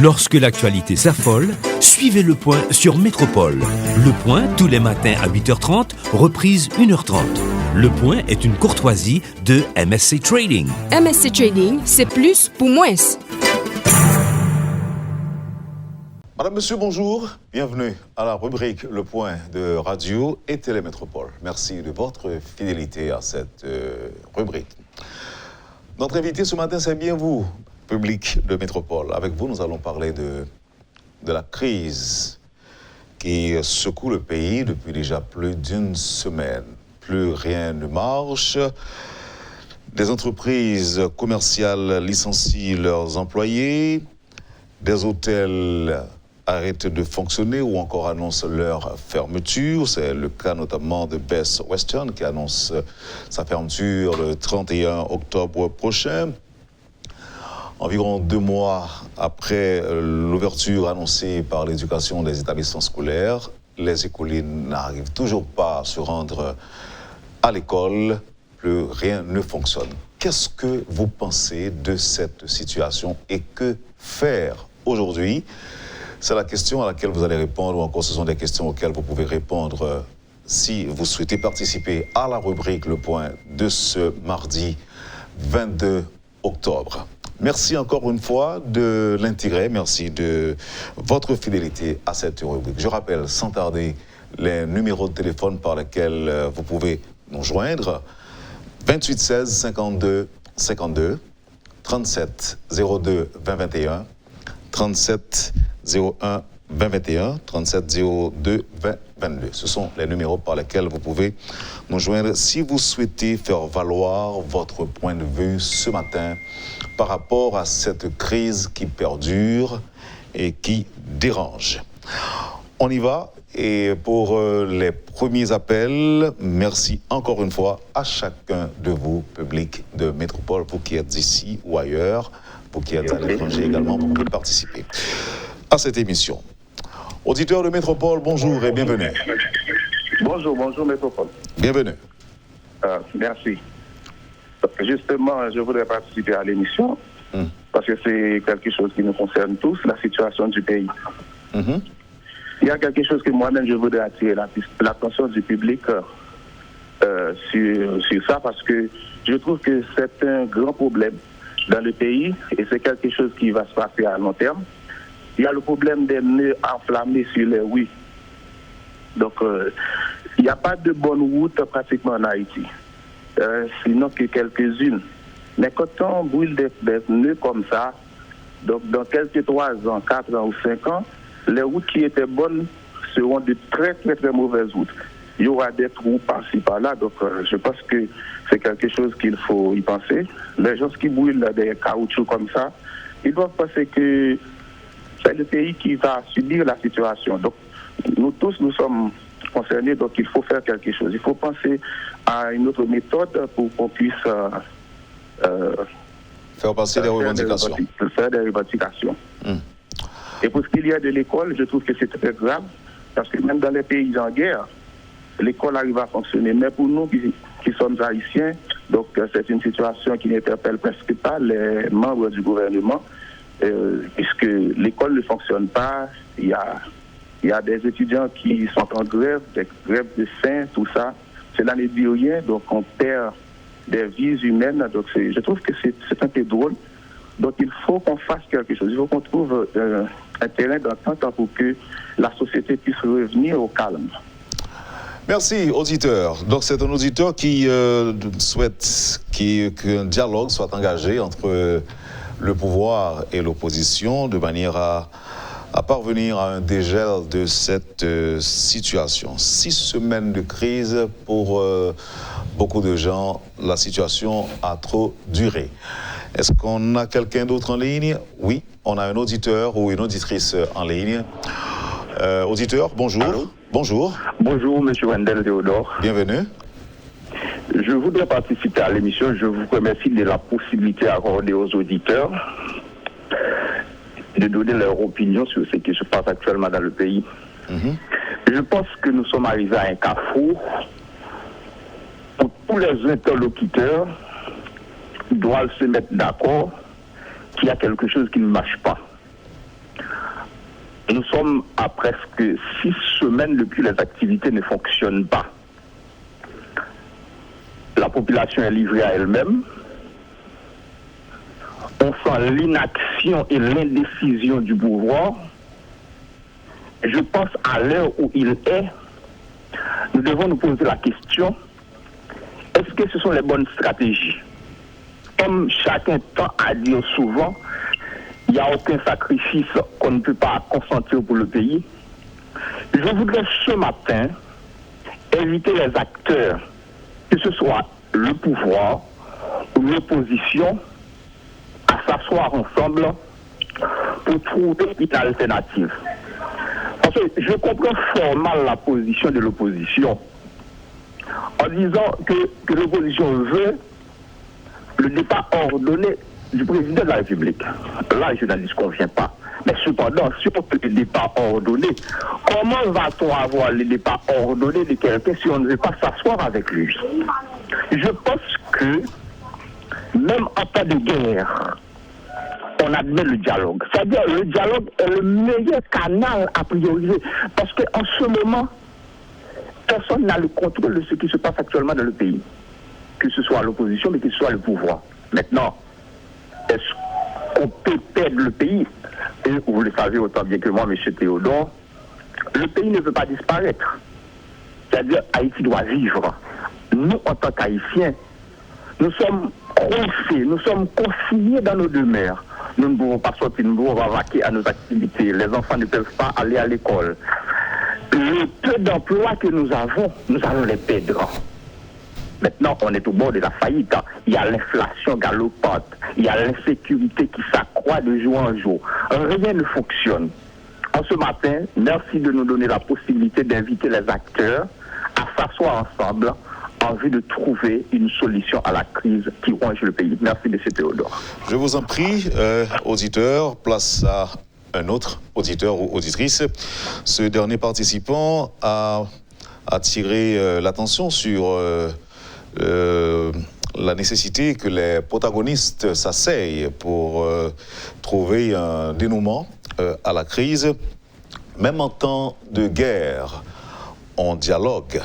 Lorsque l'actualité s'affole, suivez Le Point sur Métropole. Le Point, tous les matins à 8h30, reprise 1h30. Le Point est une courtoisie de MSC Trading. MSC Trading, c'est plus pour moins. Madame, Monsieur, bonjour. Bienvenue à la rubrique Le Point de Radio et Télémétropole. Merci de votre fidélité à cette rubrique. Notre invité ce matin, c'est bien vous, public de Métropole. Avec vous, nous allons parler de la crise qui secoue le pays depuis déjà plus d'une semaine. Plus rien ne marche. Des entreprises commerciales licencient leurs employés. Des hôtels arrêtent de fonctionner ou encore annoncent leur fermeture. C'est le cas notamment de Best Western qui annonce sa fermeture le 31 octobre prochain. Environ 2 mois après l'ouverture annoncée par l'éducation des établissements scolaires, les écoliers n'arrivent toujours pas à se rendre à l'école. Plus rien ne fonctionne. Qu'est-ce que vous pensez de cette situation et que faire aujourd'hui? C'est la question à laquelle vous allez répondre, ou encore ce sont des questions auxquelles vous pouvez répondre si vous souhaitez participer à la rubrique Le Point de ce mardi 22 octobre. Merci encore une fois de l'intérêt, merci de votre fidélité à cette rubrique. Je rappelle sans tarder les numéros de téléphone par lesquels vous pouvez nous joindre. 28 16 52 52, 37 02 20 21, 37 01 20 21, 37 02 20 22. Ce sont les numéros par lesquels vous pouvez nous joindre si vous souhaitez faire valoir votre point de vue ce matin par rapport à cette crise qui perdure et qui dérange. On y va. Et pour les premiers appels, merci encore une fois à chacun de vous, public de Métropole, vous qui êtes ici ou ailleurs, vous qui êtes à l'étranger également, vous pouvez participer à cette émission. Auditeurs de Métropole, bonjour et bienvenue. Bonjour Métropole. Bienvenue. Merci. Justement, je voudrais participer à l'émission parce que c'est quelque chose qui nous concerne tous, la situation du pays. Il y a quelque chose que moi-même je voudrais attirer l'attention du public sur ça parce que je trouve que c'est un grand problème dans le pays et c'est quelque chose qui va se passer à long terme. Il y a le problème des nœuds enflammés sur les rues. Donc, il n'y a pas de bonne route pratiquement en Haïti, sinon que quelques-unes. Mais quand on brûle des nœuds comme ça, donc dans quelques 3 ans, 4 ans ou 5 ans, les routes qui étaient bonnes seront de très très très mauvaises routes. Il y aura des trous par-ci par-là, donc je pense que c'est quelque chose qu'il faut y penser. Les gens qui brûlent des caoutchoucs comme ça, ils doivent penser que c'est le pays qui va subir la situation. Donc nous tous, nous sommes concernés, donc il faut faire quelque chose. Il faut penser à une autre méthode pour qu'on puisse faire passer des revendications. Faire des revendications. Et pour ce qu'il y a de l'école, je trouve que c'est très grave, parce que même dans les pays en guerre, l'école arrive à fonctionner. Mais pour nous qui sommes haïtiens, donc c'est une situation qui n'interpelle presque pas les membres du gouvernement, puisque l'école ne fonctionne pas. Il y a des étudiants qui sont en grève, des grèves de faim, tout ça. Cela ne dit rien, donc on perd des vies humaines. Donc je trouve que c'est un peu drôle. Donc il faut qu'on fasse quelque chose. Il faut qu'on trouve un terrain d'entente pour que la société puisse revenir au calme. Merci, auditeur. Donc c'est un auditeur qui souhaite qu'un dialogue soit engagé entre le pouvoir et l'opposition de manière à parvenir à un dégel de cette situation. 6 semaines de crise pour beaucoup de gens. La situation a trop duré. Est-ce qu'on a quelqu'un d'autre en ligne? Oui, on a un auditeur ou une auditrice en ligne. Auditeur, bonjour. Allô? Bonjour. Bonjour, M. Wendel Théodore. Bienvenue. Je voudrais participer à l'émission. Je vous remercie de la possibilité accordée aux auditeurs de donner leur opinion sur ce qui se passe actuellement dans le pays. Je pense que nous sommes arrivés à un carrefour où tous les interlocuteurs doivent se mettre d'accord qu'il y a quelque chose qui ne marche pas. Nous sommes à presque 6 semaines depuis les activités ne fonctionnent pas. La population est livrée à elle-même. On sent l'inaction et l'indécision du pouvoir. Je pense à l'heure où il est, nous devons nous poser la question, est-ce que ce sont les bonnes stratégies? Comme chacun tend à dire souvent, il n'y a aucun sacrifice qu'on ne peut pas consentir pour le pays. Je voudrais ce matin inviter les acteurs, que ce soit le pouvoir ou l'opposition, à s'asseoir ensemble pour trouver une alternative. Parce que je comprends fort mal la position de l'opposition en disant que l'opposition veut le départ ordonné du président de la République. Là, je n'en disconviens pas. Mais cependant, si on peut le départ ordonné, comment va-t-on avoir le départ ordonné de quelqu'un si on ne veut pas s'asseoir avec lui? Je pense que même en temps de guerre, on admet le dialogue. C'est-à-dire le dialogue est le meilleur canal à prioriser. Parce qu'en ce moment, personne n'a le contrôle de ce qui se passe actuellement dans le pays. Que ce soit l'opposition, mais que ce soit le pouvoir. Maintenant, est-ce qu'on peut perdre le pays? Et vous le savez autant bien que moi, M. Théodore, le pays ne peut pas disparaître. C'est-à-dire Haïti doit vivre. Nous, en tant qu'Haïtiens, nous sommes coincés, nous sommes consignés dans nos demeures. Nous ne pouvons pas sortir, nous ne pouvons pas vaquer à nos activités. Les enfants ne peuvent pas aller à l'école. Le peu d'emplois que nous allons les perdre. Maintenant, on est au bord de la faillite. Il y a l'inflation galopante. Il y a l'insécurité qui s'accroît de jour en jour. Rien ne fonctionne. En ce matin, merci de nous donner la possibilité d'inviter les acteurs à s'asseoir ensemble en vue de trouver une solution à la crise qui ronge le pays. Merci, M. Théodore. Je vous en prie, auditeur, place à un autre auditeur ou auditrice. Ce dernier participant a attiré l'attention sur la nécessité que les protagonistes s'asseyent pour trouver un dénouement à la crise. Même en temps de guerre, on dialogue.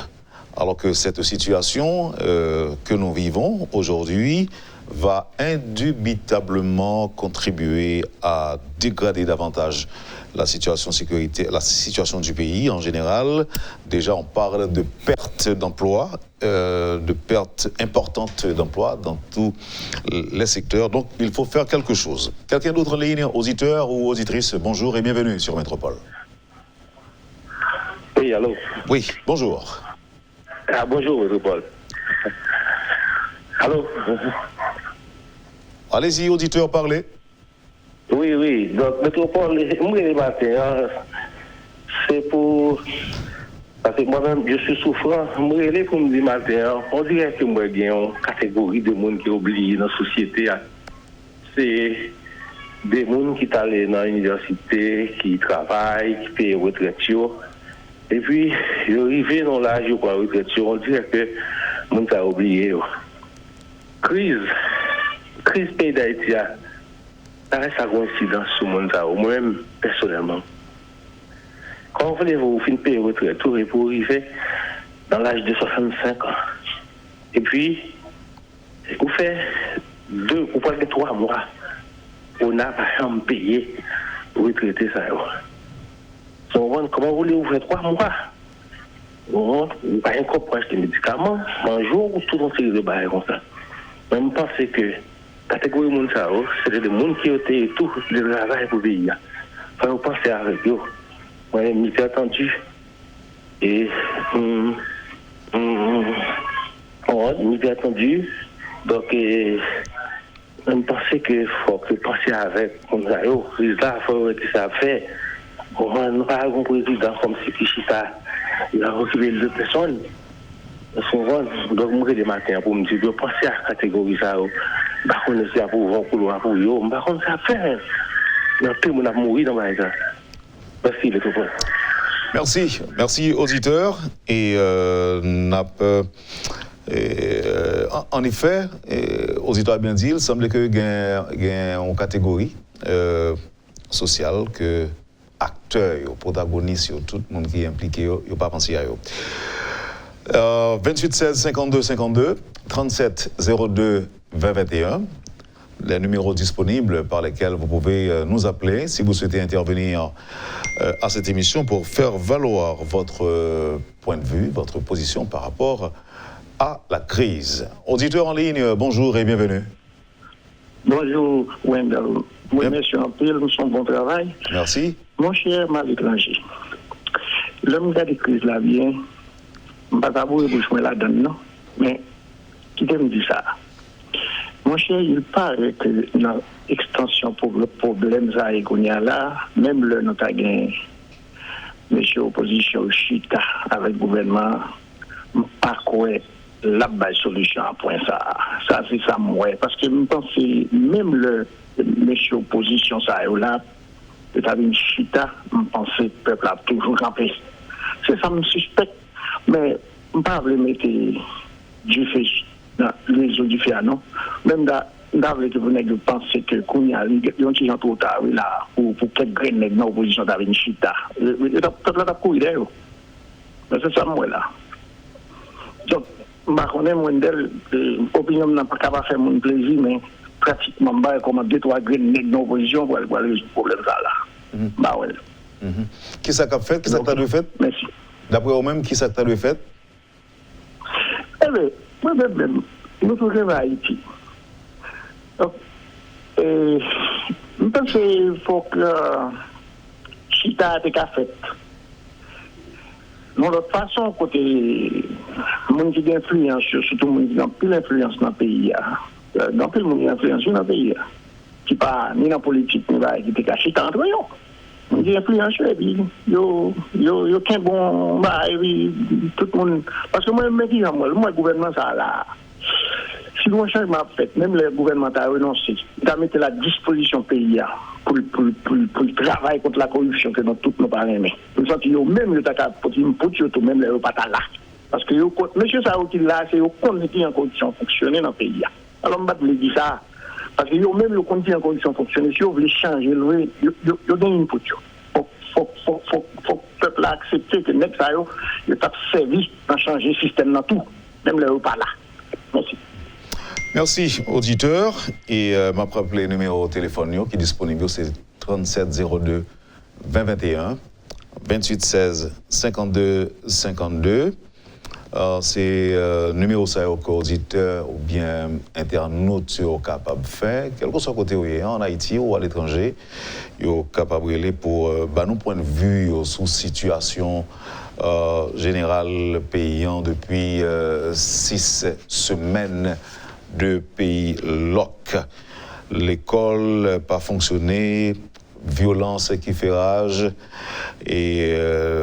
Alors que cette situation que nous vivons aujourd'hui va indubitablement contribuer à dégrader davantage la situation de sécurité, la situation du pays en général. Déjà, on parle de perte d'emplois, de pertes importantes d'emplois dans tous les secteurs. Donc, il faut faire quelque chose. Quelqu'un d'autre en ligne, auditeur ou auditrice, bonjour et bienvenue sur Métropole. Oui, allô? Oui, bonjour. Ah, bonjour, Métropole. Allô? Allez-y, auditeur, parlez. Oui. Donc, Métropole, moi, les matins, c'est pour... Parce que moi-même, je suis souffrant. Moi, les pour me dire matin, on dirait que moi, j'ai une catégorie de monde qui est oublié dans la société. C'est des gens qui sont allés dans l'université, qui travaillent, qui payent retraite. Et puis, je arrivé dans l'âge où retraite, on dirait que le monde a oublié. Crise pays d'Haïti, ça reste à coïncidence sur le monde, moi-même, personnellement. Quand voulez-vous finir payer retraite, pour arriver dans l'âge de 65 ans. Et puis, vous faites 3 mois, on n'a pas jamais payé pour retraiter ça. Comment voulez-vous faire 3 mois? Vous n'avez pas encore acheter des médicaments, un jour, ou tout un série de barres comme ça. Mais je pense que la catégorie de monde, c'est des gens qui ont été tout le travail pour le pays. Il faut penser avec eux. Moi, je m'y attendu. Et je m'y attendu. Donc, je pense qu'il faut penser avec comme ça. Il faut que ça fait. On n'a pas un président comme si il a reculé 2 personnes. Souvent, donc, moi, des matins pour me dire, je pense à la catégorie ça. Par contre, c'est à pour eux. Par contre, ça fait. Tout le monde a mouru dans ma maison. Merci, le topo. Merci, auditeur. Et en effet, auditeur a bien dit, il semble qu'il y a une catégorie sociale que acteurs, protagonistes, tout le monde qui est impliqué, il pas pensé à eux. 28 16 52 52, 37 02 20 21, les numéros disponibles par lesquels vous pouvez nous appeler si vous souhaitez intervenir à cette émission pour faire valoir votre point de vue, votre position par rapport à la crise. Auditeur en ligne, bonjour et bienvenue. Bonjour Wendell. Oui, monsieur Ampil, nous sommes bon travail. Merci. Mon cher mal étranger, l'homme qui a des crises là bien, je ne vais pas vous boucher là-dedans, non, mais qui me dit ça? Mon cher, il paraît que dans l'extension pour le problème ça là, même le notaire monsieur opposition chita avec le gouvernement, pas quoi la belle solution à point ça. Ça c'est ça moi parce que je pense que même le monsieur opposition ça là, c'est une chita, je pense que le peuple a toujours campé. C'est ça me suspecte, mais je ne peux pas mettre du fait dans les eaux du fait, non. Même d'avoir que vous n'avez pensé que qu'on y a un petit gens trop tard là pour quelques graines dans l'opposition d'avoir une chita. Le peuple a couru d'ailleurs. Mais c'est ça moi là. Donc, je connais Wendell, l'opinion n'a pas capable de faire mon plaisir, mais pratiquement, comme 2-3 graines dans l'opposition pour résoudre le problème là. Ouais. Qui ça qu'a fait? Qui ça t'a de fait? Merci. D'après vous-même, qui ça t'a de fait? Eh bien, moi-même, nous sommes à Haïti. Donc, je pense qu'il faut que Chita ait été fait. De l'autre façon, côté les gens qui ont influence, surtout les gens qui ont plus d'influence dans le pays, dans le monde qui a influence dans le pays, qui ne pas ni dans la politique, ni dans la politique, qui est entre eux. Il y a influence, et puis, il y a qu'un bon, et puis, tout le monde. Parce que moi, le gouvernement, ça là. Si le changement fait, même le gouvernement a renoncé, il a mis à la disposition pays pour le travail contre la corruption que nous tous nos parents aiment. Nous sentons même le taca pour tout même les pas là. Parce que monsieur Sao qui là, c'est au continue en condition de fonctionner dans le pays. Alors on va le dire ça. Parce que même le continue en condition de fonctionner, si on veut changer, il donne une input. Faut le peuple accepter que next Sao, il a servi à changer le système dans tout, même les pas là. Merci. Merci, auditeur. Et m'a rappelé le numéro de téléphone qui est disponible, c'est 37 02 20 21, 28 16 52 52. C'est numéro ça que auditeur ou bien internaute sont capables de faire, quel que soit le côté où il est, en Haïti ou à l'étranger, ils sont capables de pour nos points de vue sous situation générale paysan depuis 6 semaines de pays loc. L'école pas fonctionné, violence qui fait rage, et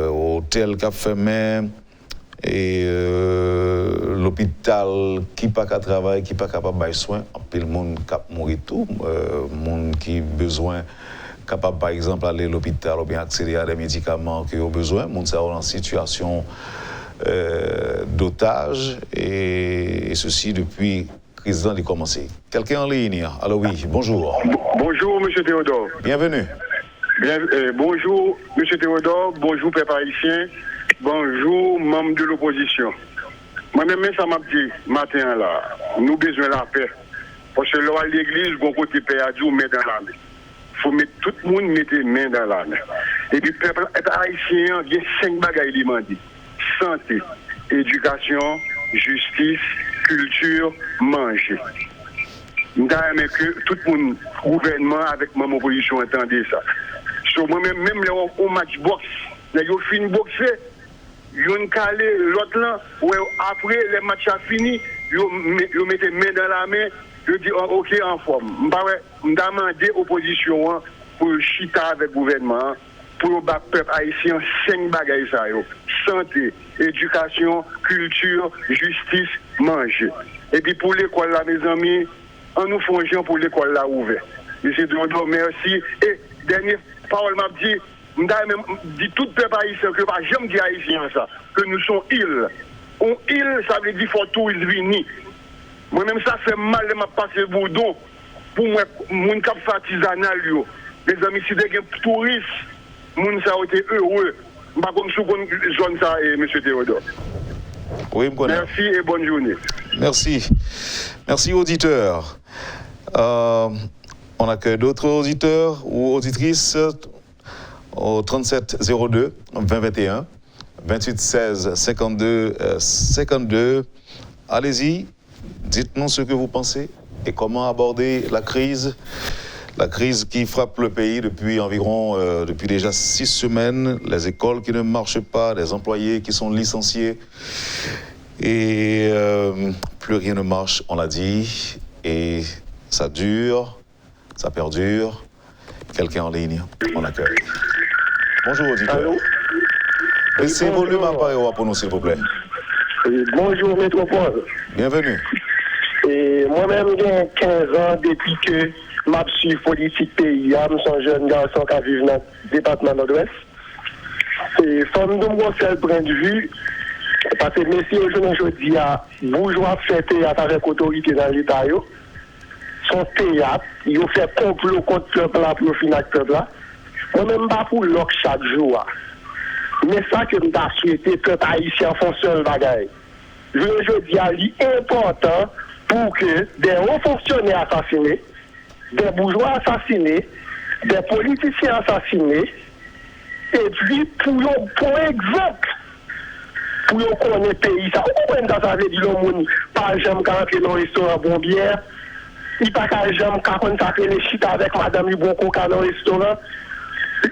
hôtel qui a fermé, et l'hôpital qui pas qu'à travailler, qui pas capable de soins, puis le monde qui a mourir tout, monde qui besoin capable par exemple aller à l'hôpital ou bien accéder à des médicaments qui ont besoin, monde ça en situation d'otage, et ceci depuis crise a commencé. Quelqu'un en ligne? Alors oui, bonjour. Bonjour, M. Théodore. Bienvenue. Bonjour, M. Théodore. Bonjour, peuple haïtien. Bonjour, membres de l'opposition. Moi-même, ça m'a dit, matin là, nous avons besoin de la paix. Parce que là, à l'église, bon côté paix a dit, met dans la main. Il faut mettre tout le monde mettre main dans la main. Et puis, le peuple haïtien, il y a 5 bagages demandés. Santé, éducation, justice, culture, manger. Nous avons que tout le monde, gouvernement avec mon opposition, entendez ça. So, moi-même, même au match boxe, ils ont fini de boxer, ils ont calé l'autre là, après le match a fini, ils mettent main dans la main, ils disent ok en forme. Je demande l'opposition pour chita avec le gouvernement, pour le peuple haïtien, 5 bagages ça. Santé, éducation, culture, justice, manger. Et puis pour l'école là, mes amis, on nous fait pour l'école là ouvert. Monsieur Dondo, merci. Et dernière parole m'a dit, dit tout le peuple haïtien, que pas jamais dit haïtien ça, que nous sommes îles. On île, ça veut dire qu'il faut tous venir. Moi-même, ça fait mal de passer boudon pour moi, mon cap artisanal. Mes amis, si des touristes moun ça a été heureux. Pas comme sous zone ça et M. Théodore. Oui, me connais. Merci et bonne journée. Merci. Merci, auditeurs. On accueille d'autres auditeurs ou auditrices au 37 02 2021 28 16 52 52. Allez-y, dites-nous ce que vous pensez et comment aborder la crise qui frappe le pays depuis depuis déjà 6 semaines, les écoles qui ne marchent pas, les employés qui sont licenciés et plus rien ne marche, on l'a dit, et ça dure, ça perdure. Quelqu'un en ligne, on accueille. Bonjour auditeur. Allô? Laissez le volume appareil pour nous s'il vous plaît. Bonjour Métropole. Bienvenue. Et moi-même, j'ai 15 ans depuis que je suis politique pays. Je suis un jeune garçon qui vit dans le département nord-ouest. Et comme nous avons fait le point de vue, parce que messieurs, aujourd'hui, bourgeois fait théâtre avec autorité dans l'État, son théâtre, ils ont fait complot contre le peuple là pour finir le peuple là. Moi-même, pas pour l'oc chaque jour. Mais ça que je souhaité, que les Haïtiens font seul bagaille. Je dis à lui important pour que des hauts fonctionnaires assassinés, des bourgeois assassinés, des politiciens assassinés, et puis pour exemple, pour connaître le pays, ça, vous comprenez ça veut dire le monde, pas jamais rentrer dans un restaurant bombière, il n'y a pas jamais consacrer les chita avec madame Ibonko dans le restaurant.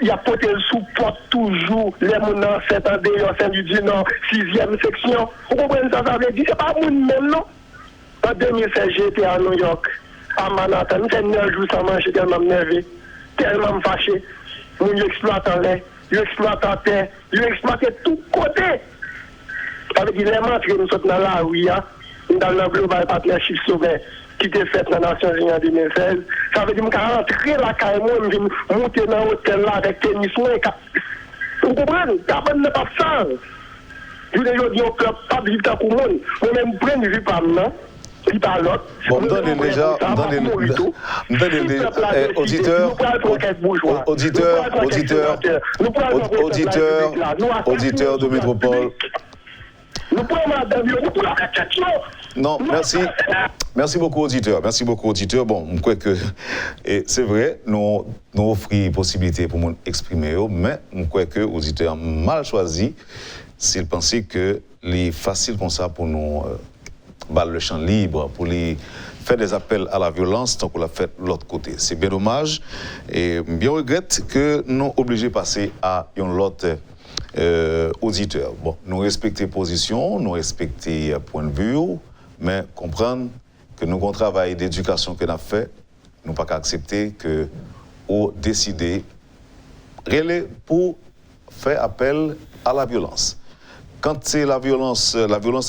Il y a porté le sous-porte toujours les gens en 7 ans au sein du Nord, 6e section. Vous comprenez ça veut dire, c'est pas mon même non. En 2016, j'étais à New York, à Manhattan, j'ai 9 jours sans manger, tellement nerveux, tellement fâché. Nous exploitons l'air, nous exploitons terre, nous exploitons tout côté. Ça veut dire, les mentres que nous sommes dans la rue, dans le Global Partnership Sauvé, qui était fait dans les Nations Unies en 2016, ça veut dire que je suis rentré là, je suis monté dans l'hôtel là avec tennis. Vous comprenez? Ça ne pas ça. Je vous dis, on ne peut pas vivre pour moi. Moi-même, je ne vis pas maintenant. Bon, donnez déjà, auditeur de Métropole. Non, merci. Merci beaucoup, auditeur. Merci beaucoup, auditeur. Bon, je crois que c'est vrai, nous offrons possibilité pour nous exprimer, mais je crois que l'auditeur a mal choisi s'il pensait que c'est facile comme ça pour nous battre le champ libre, pour les faire des appels à la violence tant qu'on l'a fait de l'autre côté. C'est bien dommage et bien regrette que nous sommes obligés de passer à un autre auditeur. Bon, nous respectons position, nous respectons point de vue, mais comprendre que nous avons un travail d'éducation que nous avons fait, nous ne pouvons pas accepter que nous décider pour faire appel à la violence. Quand c'est la violence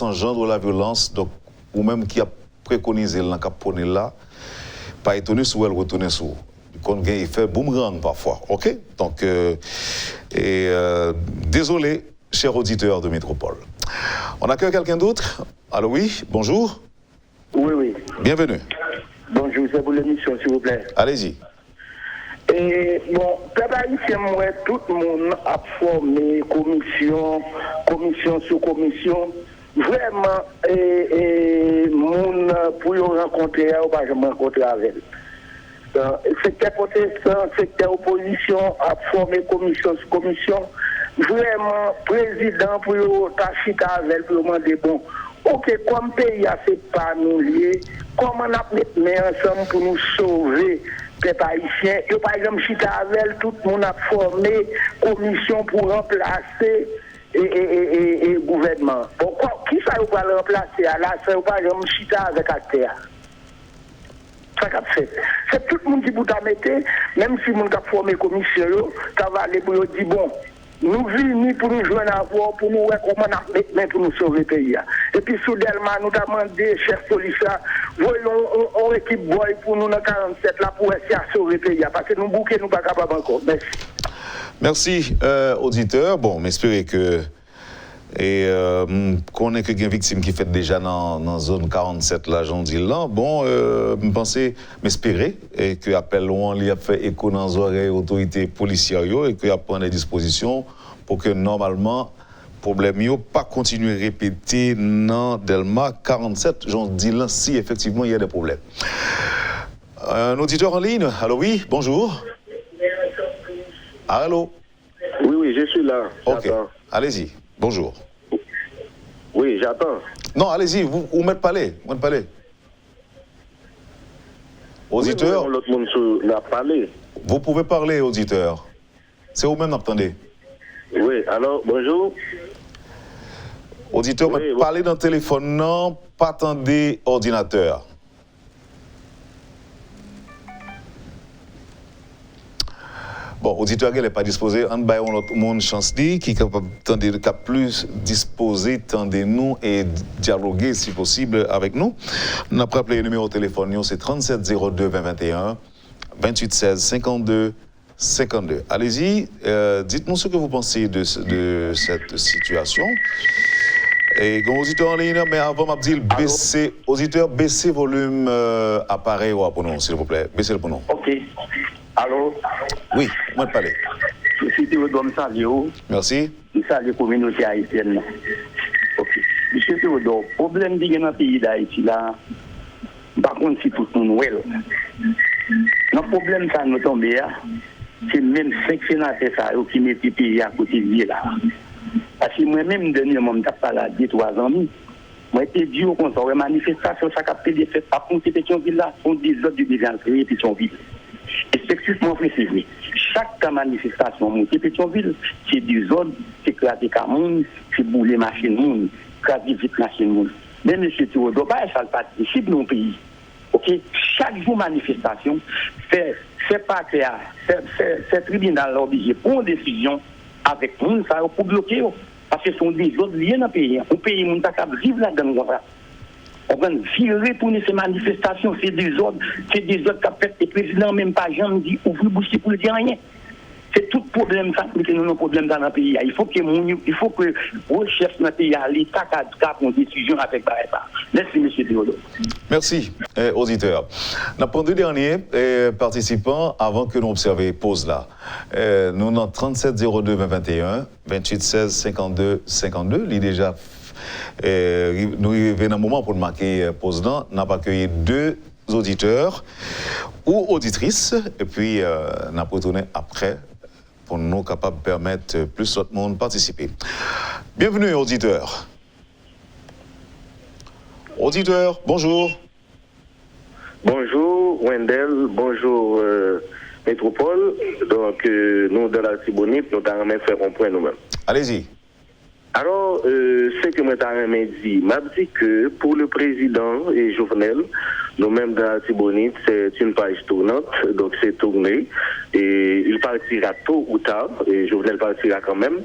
engendre la violence, donc, ou même qui a préconisé le caponé là, pas étonné si elle retourne sur. Qu'on a fait boomerang parfois, ok? Donc, désolé, chers auditeurs de Métropole. On accueille quelqu'un d'autre? Allô, oui, bonjour. Oui. Bienvenue. Bonjour, c'est pour l'émission, s'il vous plaît. Allez-y. Et bon, peuple haïtien, moi, tout le monde a formé commission sous commission. Vraiment, moun pour rencontrer, ou pas jamais rencontrer avec elle. Secteur protestant, secteur opposition a formé commission sous commission. Vraiment, président pour tachita avec elle, pour demander bon, ok, comme pays a fait pas nous lier, comment on a mis ensemble pour nous sauver les haïtiens. Et par exemple, chita avec elle, tout le monde a formé commission pour remplacer et gouvernement. Pourquoi? Qui ça va le remplacer? Là, ça va pas chita avec acteur. Ça qu'a fait. C'est tout le monde qui vous a mettre, même si mon a formé commission, ça va aller pour dire bon, nous venons pour nous joindre à voir, pour nous voir comment on a mis pour nous sauver le pays. Et puis soudainement, nous avons demandé, chef policier, voyons une équipe boy pour nous dans 47 là pour essayer de sauver le pays. Parce que nous bouquons, nous ne sommes pas capables encore. Merci. Merci, auditeur. Bon, m'espérer que Et qu'on ait que une victime qui fait déjà dans la zone 47, là, j'en dis là, bon, je pensais, m'espérer, et que appel loin, il a fait écho dans les oreilles autorités policières, et qu'il a pris des dispositions pour que normalement, problème yo pas continuer à répéter dans Delma 47, j'en dis là, si effectivement il y a des problèmes. Un auditeur en ligne, allô, oui, bonjour. Allô? Oui, je suis là. Ok, allez-y, bonjour. Oui, j'attends. Non, allez-y, vous mettez parler, Auditeur, Oui, l'autre monde n'a parlé. vous pouvez parler, auditeur. C'est vous-même, attendez. Oui, alors, bonjour. Auditeur, Oui, parlez dans le téléphone, non, pas attendez ordinateur. Bon, auditeur qui n'est pas disposé, on va l'autre monde chance qui est capable de plus disposé, tendez-nous et dialoguer si possible avec nous. On a rappelé le numéro de téléphone, c'est 37 02 2021 28 16 52 52. Allez-y, dites-nous ce que vous pensez de cette situation. Et comme auditeur en ligne, mais avant m'a dit baisser, auditeur, baissez volume appareil ou pour nous, s'il vous plaît. Baissez le pour nous. Ok. Allô? Oui, moi de parler. Je suis Théodore Savio. Merci. Je salue la communauté haïtienne. Ok. Monsieur Théodore, le problème dans le pays d'Haïti, là, par contre, si tout le monde est le problème, ça nous tombe là, c'est même 5 sénateurs qui mettent le pays à côté de lui là. Parce que moi-même, dernièrement, je parlé à 2-3 ans. Moi, j'étais dit au contraire, les manifestations, ça a fait des faits par contre, Pétionville là, sont des autres du développement et Pétionville. Effectivement, c'est vrai. Chaque manifestation montée Pétionville, c'est des zones, c'est éclater Camoun, c'est bouler machine, éclater vite machine. Mais M. Théodore, ça participe dans le pays. Ok? Chaque jour, manifestation, c'est pas clair, c'est tribunal obligé pour une décision avec nous, ça pour bloquer. Parce que ce sont des autres liés dans le pays. Un pays, on peut vivre là-dedans. On va virer pour ces manifestations, c'est des ordres qui ont fait. Le président même pas jamais dit ouvrir bouche pour dire rien. C'est tout problème ça, mais que nous avons un problème dans le pays. Il faut que le chef de notre pays, l'État, prenne une décision avec ça. Merci, M. Théodore. Merci, auditeur. Nous avons deux derniers participants avant que nous observions pause là. Nous avons 37 02 2021, 28 16 52 52. Il est déjà. Nous arrivons dans un moment pour marquer pause là. Nous avons accueilli deux auditeurs ou auditrices, et puis nous avons retourné après pour nous capables de permettre plus d'autres monde de participer. Bienvenue, auditeur. Auditeur, bonjour. Bonjour, Wendell. Bonjour, Métropole. Donc, nous, de la Tibonite, nous avons fait un point nous-mêmes. Allez-y. Alors, ce que moi dit, m'a dit que pour le président et Jovenel, nous-mêmes dans la Tibonite, c'est une page tournante, donc c'est tourné, et il partira tôt ou tard, et Jovenel partira quand même.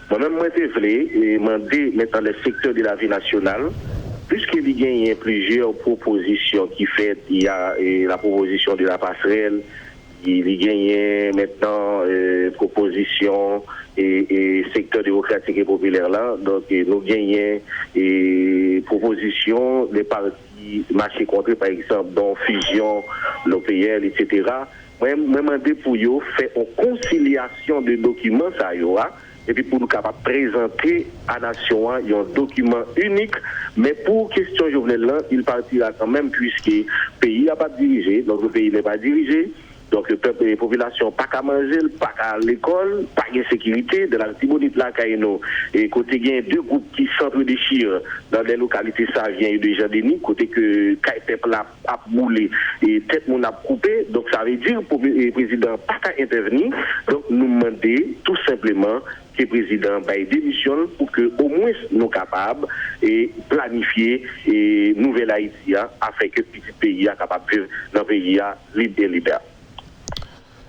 Moi-même, moi, je voulais, et m'a dit, dans le secteur de la vie nationale, puisqu'il y a plusieurs propositions qui fait, il y a la proposition de la passerelle, il y a maintenant proposition et secteur démocratique et populaire là, donc nous gagnons et proposition des partis marché contre par exemple dont fusion, l'OPL, etc. Moi demandé pour eux faire une conciliation de documents ça y aura et puis pour nous capables présenter à la nation un document unique, mais pour question Jovenel là, il partira quand même puisque le pays n'a pas dirigé, donc le pays n'est pas dirigé. Donc, le peuple et la population, pas qu'à manger, pas qu'à l'école, pas de sécurité. De la Tibonite, là, et côté, il y a deux groupes qui s'entre-déchirent dans des localités, ça vient de Jardini, côté que peuple a boulé et tête mon a coupé. Donc, ça veut dire que le président pas qu'à intervenir. Donc, nous demander tout simplement que le président démissionne pour que au moins nous soyons capables de planifier et nouvelle Haïti afin que le petit pays soit capable de vivre dans le pays libre et libre.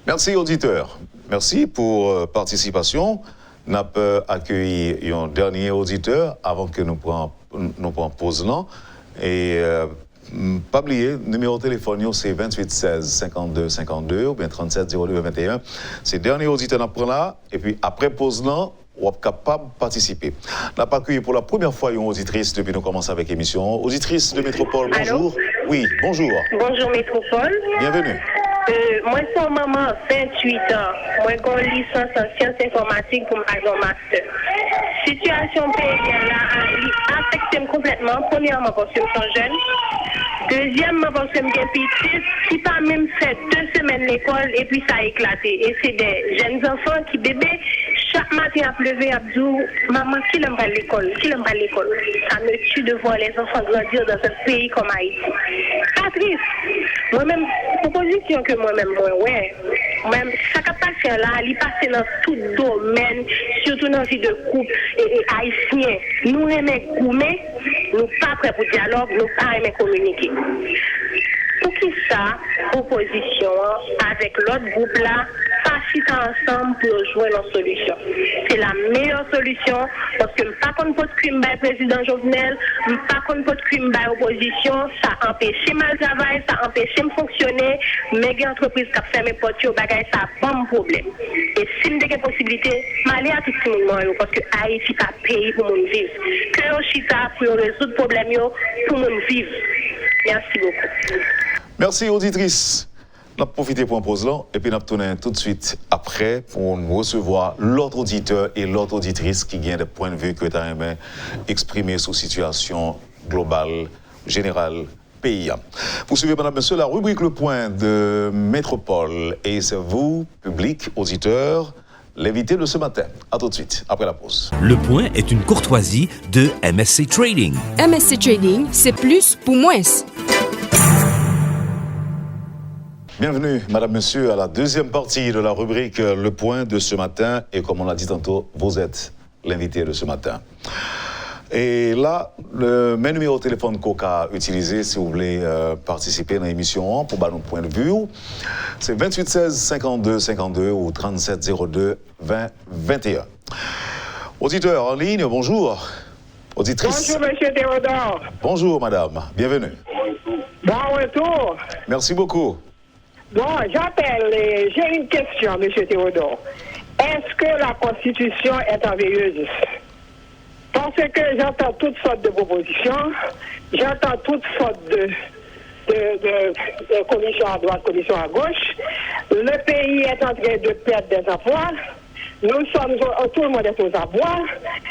Merci, auditeur. Merci pour participation. Nous avons accueilli un dernier auditeur avant que nous prenions pause là. Et pas oublier, numéro de téléphone, c'est 28 16 52 52 ou bien 37 02 21. C'est le dernier auditeur nous prend là. Et puis après pause là, ou capable de participer. On n'a pas accueilli pour la première fois une auditrice depuis nous commençons avec l'émission. Auditrice de Métropole, bonjour. Allô? Oui, bonjour. Bonjour Métropole. Bienvenue. Moi, je suis maman, 28 ans. Moi, j'ai une licence en sciences informatiques pour mon master. Situation pays là affecte complètement. Premièrement, parce que je suis jeune. Deuxièmement, parce que je suis petite, qui pas même fait 2 semaines l'école et puis ça a éclaté. Et c'est des jeunes enfants qui bébés. Chaque matin à pleuver, à dire, maman, qui n'aime pas l'école? Qui n'aime pas l'école? Ça me tue de voir les enfants grandir dans un pays comme Haïti. Patrice, moi-même, proposition que moi-même, même, ça n'a pas fait là, il passe dans tout domaine, surtout dans la vie de couple et haïtien. Nous aimons goumer, nous pas prêts pour dialogue, nous pas aimons communiquer. Pour qui ça, opposition, avec l'autre groupe là, facile ensemble pour jouer nos solutions. C'est la meilleure solution parce que pas qu'on peut crime par le président Jovenel, pas qu'on peut crime par l'opposition, ça empêche mal travail, ça empêche de fonctionner, mais les entreprises qui ferment les portes, ça a pas de problème. Et si nous avons des possibilités, m'aller à tout le monde parce que Haïti n'est pas pays pour nous vivre. Que on chita pour résoudre le problème pour nous vivre. Merci beaucoup. Merci, auditrice. On a profité pour un pause là, et puis on a tourné tout de suite après pour nous recevoir l'autre auditeur et l'autre auditrice qui vient des points de vue que tu as exprimé sur la situation globale, générale, pays. Vous suivez, madame, monsieur, la rubrique Le Point de Métropole. Et c'est vous, public, auditeur, l'invité de ce matin. À tout de suite, après la pause. Le Point est une courtoisie de MSC Trading. MSC Trading, c'est plus pour moins. Bienvenue, madame, monsieur, à la deuxième partie de la rubrique Le Point de ce matin. Et comme on l'a dit tantôt, vous êtes l'invité de ce matin. Et là, le même numéro de téléphone qu'Oka utilisé si vous voulez participer dans l'émission pour nos points de vue, c'est 28 16 52 52 ou 37 02 20 21. Auditeur en ligne, bonjour. Auditrice. Bonjour, monsieur Théodore. Bonjour, madame. Bienvenue. Bon retour. Merci beaucoup. Bon, j'appelle, j'ai une question, monsieur Théodore. Est-ce que la Constitution est enveilleuse? Parce que j'entends toutes sortes de propositions, j'entends toutes sortes de commissions à droite, commissions à gauche. Le pays est en train de perdre des emplois. Nous sommes, tout le monde est aux abois.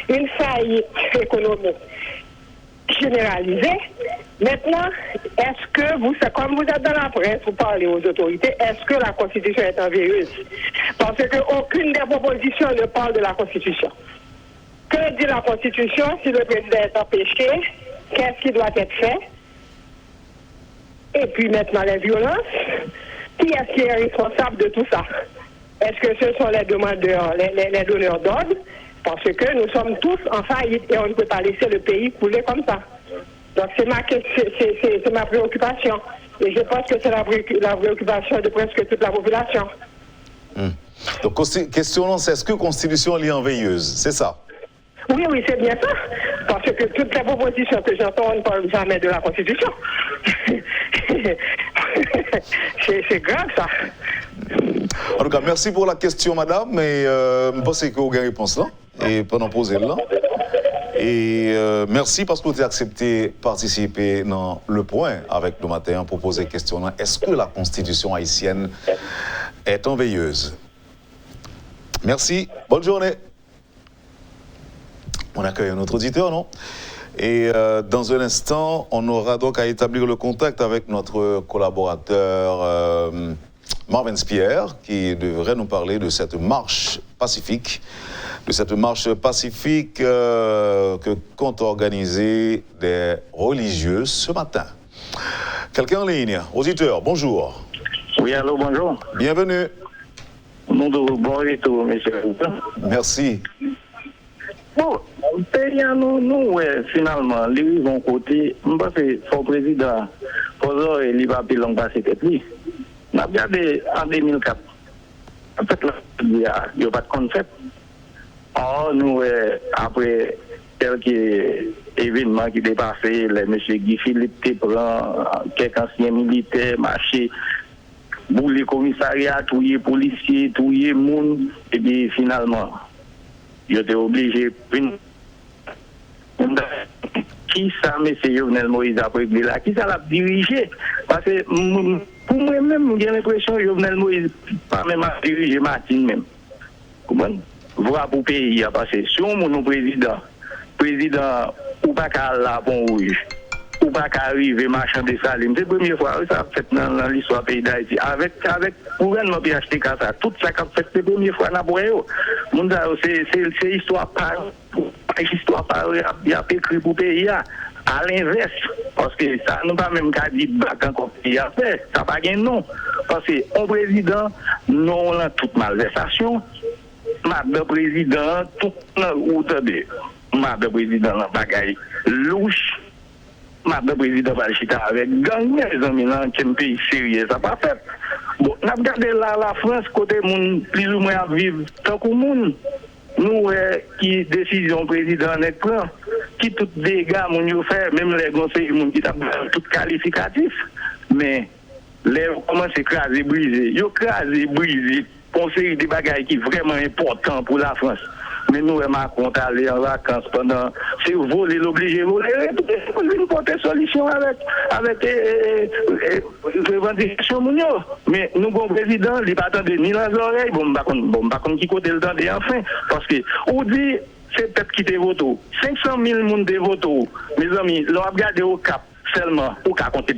Une faillite économique généralisée. Maintenant, est-ce que vous, comme vous êtes dans la presse, vous parlez aux autorités, est-ce que la Constitution est enveilleuse? Parce qu'aucune des propositions ne parle de la Constitution. Que dit la Constitution si le président est empêché? Qu'est-ce qui doit être fait? Et puis maintenant, les violences. Qui est-ce qui est responsable de tout ça? Est-ce que ce sont les demandeurs, les donneurs d'ordre? Parce que nous sommes tous en faillite et on ne peut pas laisser le pays couler comme ça. Donc c'est ma préoccupation. Et je pense que c'est la préoccupation de presque toute la population. Donc, question, c'est est-ce que la Constitution est enveilleuse? C'est ça? Oui, c'est bien ça. Parce que toutes les propositions que j'entends, on ne parle jamais de la Constitution. c'est grave, ça. En tout cas, merci pour la question, madame. Mais je pense que vous avez une réponse là. Et pendant poser là. Et merci parce que vous avez accepté de participer dans Le Point avec nous matin pour poser la question là. Est-ce que la Constitution haïtienne est enveilleuse? Merci. Bonne journée. On accueille un autre auditeur, non? Et dans un instant, on aura donc à établir le contact avec notre collaborateur Marvin Spierre, qui devrait nous parler de cette marche pacifique, que comptent organiser des religieux ce matin. Quelqu'un en ligne? Auditeur, bonjour. Oui, allô, bonjour. Bienvenue. Bon retour, monsieur. Merci. Bon, nous, finalement, les vont côté, je pense que son président, il n'y a pas plus longtemps que lui. On a regardé en 2004. En fait, il n'y a pas de concept. Or, nous, après quelques événements qui dépassaient, M. Guy Philippe prend quelques anciens militaires, marché, bouler commissariat, touiller policiers, touiller monde, et bien finalement, ils étaient obligés qui ça, M. Jovenel Moïse a réglé là, qui ça l'a dirigé? Parce que pour moi-même, j'ai l'impression que Jovenel Moïse pas même à diriger Martine même. Comment? Voir pour pays, parce que si on est président, ou pas qu'à la Pont Rouge, ou pas qu'à arriver marchand de Salim, c'est la première fois que ça a fait dans l'histoire du pays d'Haïti. Avec le gouvernement PHTK, ça, tout ça a fait, c'est la première fois dans le pays. C'est l'histoire par il y a écrit pour pays à l'inverse, parce que ça n'a pas même qu'à dire bac encore pays à faire, ça n'a pas de nom. Parce que un président, nous avons toute malversation. Madame président, tout ou t'aide. Madame président, n'a pas gagné louche. Madame président, va chita avec gang, les amis, dans un pays sérieux, ça n'a pas fait. Bon, nous avons regardé la France, côté moun, plus ou moins à vivre tant que moun. Nous, qui décision président net prend, qui tout dégâts moun yo fait, même les conseillers moun qui t'a tout qualificatif, mais les commencent à craser, briser. Yo craser, briser. Conseil des bagages qui est vraiment important pour la France. Mais nous, Macron, aller en vacances pendant. C'est voler, l'obliger, voler. Une porter solution avec revendication. Mais nous, bon président, il n'est pas attendu ni dans les oreilles, bon, qui côté le temps enfin. Parce que, on dit, c'est peut-être qui te vote. 500 000 personnes de vote. Mes amis, l'on a regardé au cap seulement, au cas compter.